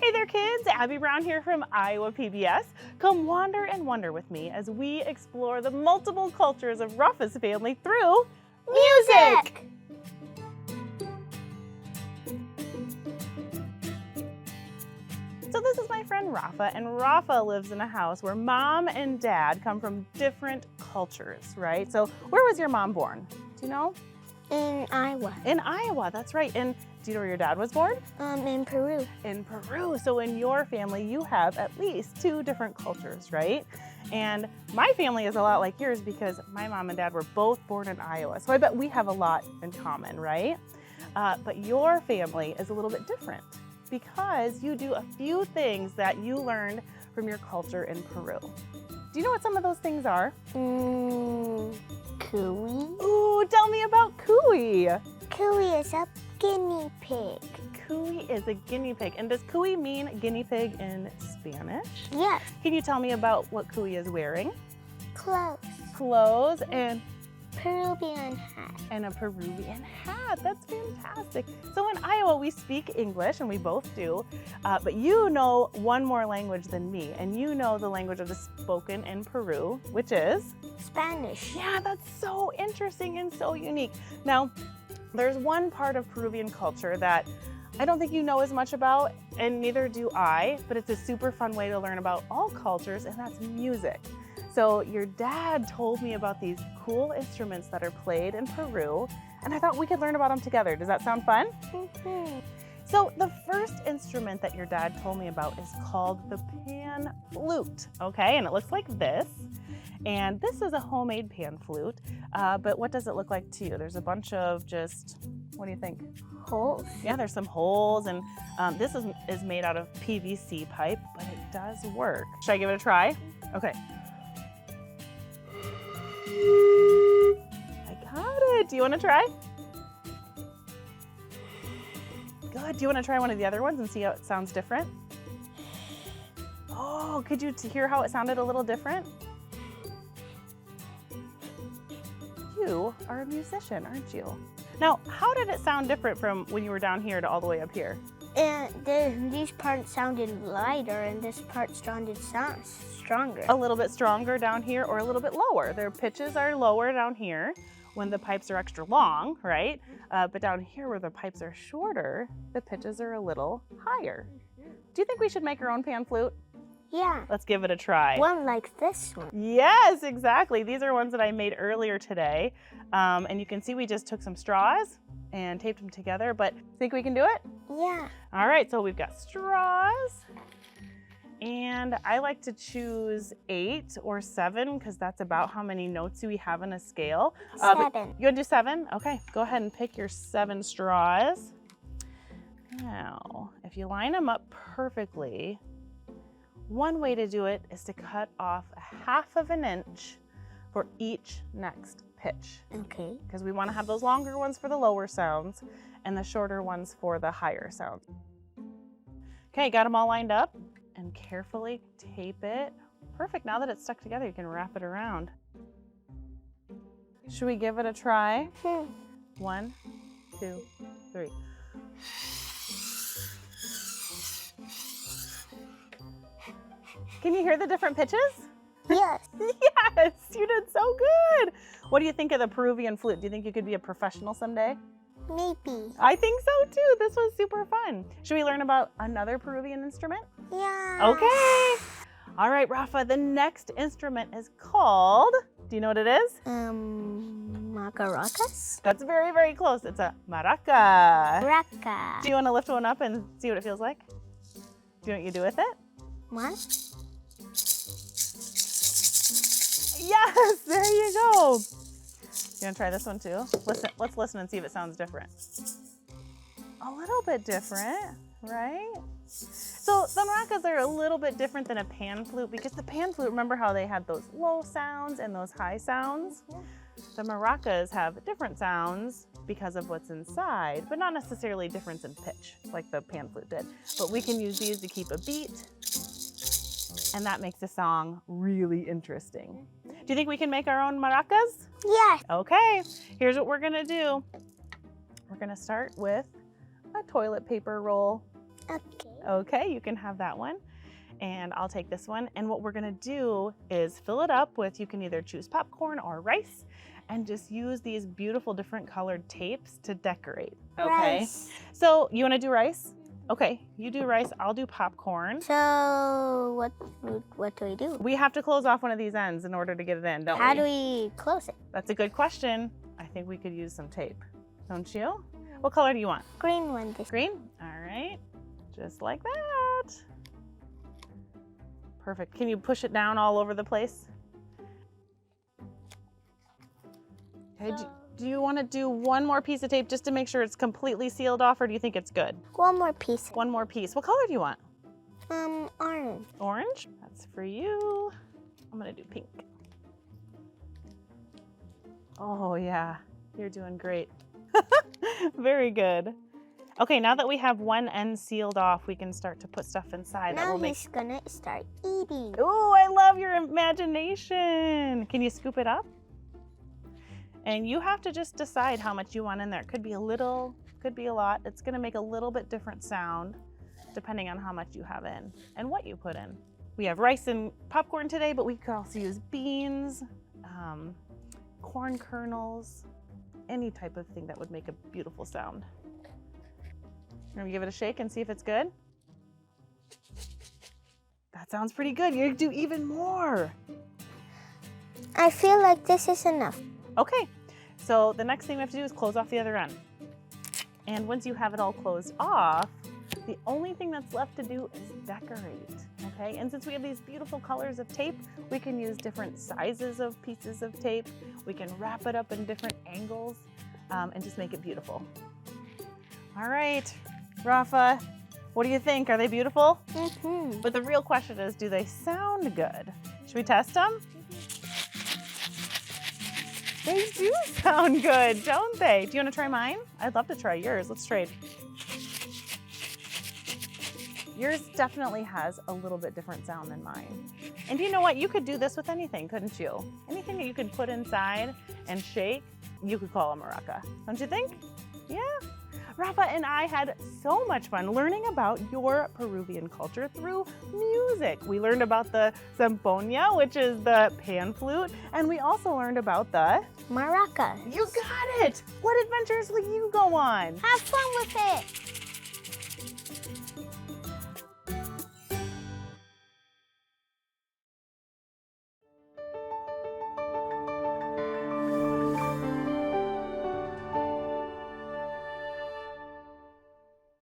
Hey there kids, Abby Brown here from Iowa PBS. Come wander and wonder with me as we explore the multiple cultures of Rafa's family through music! So this is my friend Rafa, and Rafa lives in a house where mom and dad come from different cultures, right? So where was your mom born? Do you know? In Iowa. In Iowa, that's right. And do you know where your dad was born? In Peru. In Peru. So in your family, you have at least 2 different cultures, right? And my family is a lot like yours because my mom and dad were both born in Iowa. So I bet we have a lot in common, right? But your family is a little bit different because you do a few things that you learned from your culture in Peru. Do you know what some of those things are? Cooey. Ooh, tell me about cooey. Cooey is a guinea pig. Cooey is a guinea pig. And does cooey mean guinea pig in Spanish? Yes. Can you tell me about what cooey is wearing? Clothes. Clothes and Peruvian hat. a Peruvian hat. That's fantastic. So in Iowa, we speak English, and we both do, but you know one more language than me, and you know the language that is spoken in Peru, which is? Spanish. Yeah, that's so interesting and so unique. Now, there's one part of Peruvian culture that I don't think you know as much about, and neither do I, but it's a super fun way to learn about all cultures, and that's music. So your dad told me about these cool instruments that are played in Peru, and I thought we could learn about them together. Does that sound fun? Mm-hmm. So the first instrument that your dad told me about is called the pan flute, okay? And it looks like this. And this is a homemade pan flute, but what does it look like to you? There's a bunch of just, what do you think? Holes. Yeah, there's some holes, and this is made out of PVC pipe, but it does work. Should I give it a try? Okay. I got it. Do you want to try? Good. Do you want to try one of the other ones and see how it sounds different? Oh, could you hear how it sounded a little different? You are a musician, aren't you? Now, how did it sound different from when you were down here to all the way up here? And these parts sounded lighter, and this part sounded stronger. A little bit stronger down here or a little bit lower. Their pitches are lower down here when the pipes are extra long, right? But down here where the pipes are shorter, the pitches are a little higher. Do you think we should make our own pan flute? Yeah. Let's give it a try. One like this one. Yes, exactly. These are ones that I made earlier today. And you can see we just took some straws and taped them together, but think we can do it? Yeah. All right, so we've got straws. And I like to choose 8 or 7 because that's about how many notes we have in a scale. 7. You want to do 7? Okay, go ahead and pick your 7 straws. Now, if you line them up perfectly, one way to do it is to cut off 1/2 inch for each next pitch. Okay. Because we want to have those longer ones for the lower sounds and the shorter ones for the higher sounds. Okay, got them all lined up, and carefully tape it. Perfect, now that it's stuck together, you can wrap it around. Should we give it a try? 1, 2, 3. Can you hear the different pitches? Yes. Yes, you did so good. What do you think of the Peruvian flute? Do you think you could be a professional someday? Maybe. I think so too. This was super fun. Should we learn about another Peruvian instrument? Yeah. Okay. All right, Rafa, the next instrument is called, do you know what it is? Maracas? That's very, very close. It's a maraca. Maraca. Do you want to lift one up and see what it feels like? Do you know what you do with it? One. Yes, there you go. You want to try this one too? Let's listen and see if it sounds different. A little bit different, right? So the maracas are a little bit different than a pan flute because the pan flute, remember how they had those low sounds and those high sounds? The maracas have different sounds because of what's inside, but not necessarily difference in pitch like the pan flute did. But we can use these to keep a beat, and that makes the song really interesting. Do you think we can make our own maracas? Yes. Okay, here's what we're gonna do. We're gonna start with a toilet paper roll. Okay. Okay, you can have that one. And I'll take this one. And what we're gonna do is fill it up with, you can either choose popcorn or rice, and just use these beautiful different colored tapes to decorate. Okay. Rice. So you wanna do rice? Okay, you do rice, I'll do popcorn. So what do we do? We have to close off one of these ends in order to get it in, don't we? How do we close it? That's a good question. I think we could use some tape, don't you? What color do you want? Green one. This. Green? All right, just like that. Perfect. Can you push it down all over the place? Okay, do you want to do one more piece of tape just to make sure it's completely sealed off, or do you think it's good? One more piece. One more piece. What color do you want? Orange. Orange? That's for you. I'm gonna do pink. Oh yeah, you're doing great. Very good. Okay, now that we have one end sealed off, we can start to put stuff inside that Now will make... he's gonna start eating. Oh, I love your imagination. Can you scoop it up? And you have to just decide how much you want in there. It could be a little, could be a lot. It's gonna make a little bit different sound depending on how much you have in and what you put in. We have rice and popcorn today, but we could also use beans, corn kernels, any type of thing that would make a beautiful sound. We're gonna give it a shake and see if it's good. That sounds pretty good. You're gonna do even more. I feel like this is enough. Okay, so the next thing we have to do is close off the other end. And once you have it all closed off, the only thing that's left to do is decorate, okay? And since we have these beautiful colors of tape, we can use different sizes of pieces of tape. We can wrap it up in different angles and just make it beautiful. All right, Rafa, what do you think? Are they beautiful? Mm-hmm. But the real question is, do they sound good? Should we test them? They do sound good, don't they? Do you want to try mine? I'd love to try yours. Let's trade. Yours definitely has a little bit different sound than mine. And you know what? You could do this with anything, couldn't you? Anything that you could put inside and shake, you could call a maraca. Don't you think? Yeah. Rafa and I had so much fun learning about your Peruvian culture through music. We learned about the zampoña, which is the pan flute, and we also learned about the... Maraca. You got it! What adventures will you go on? Have fun with it.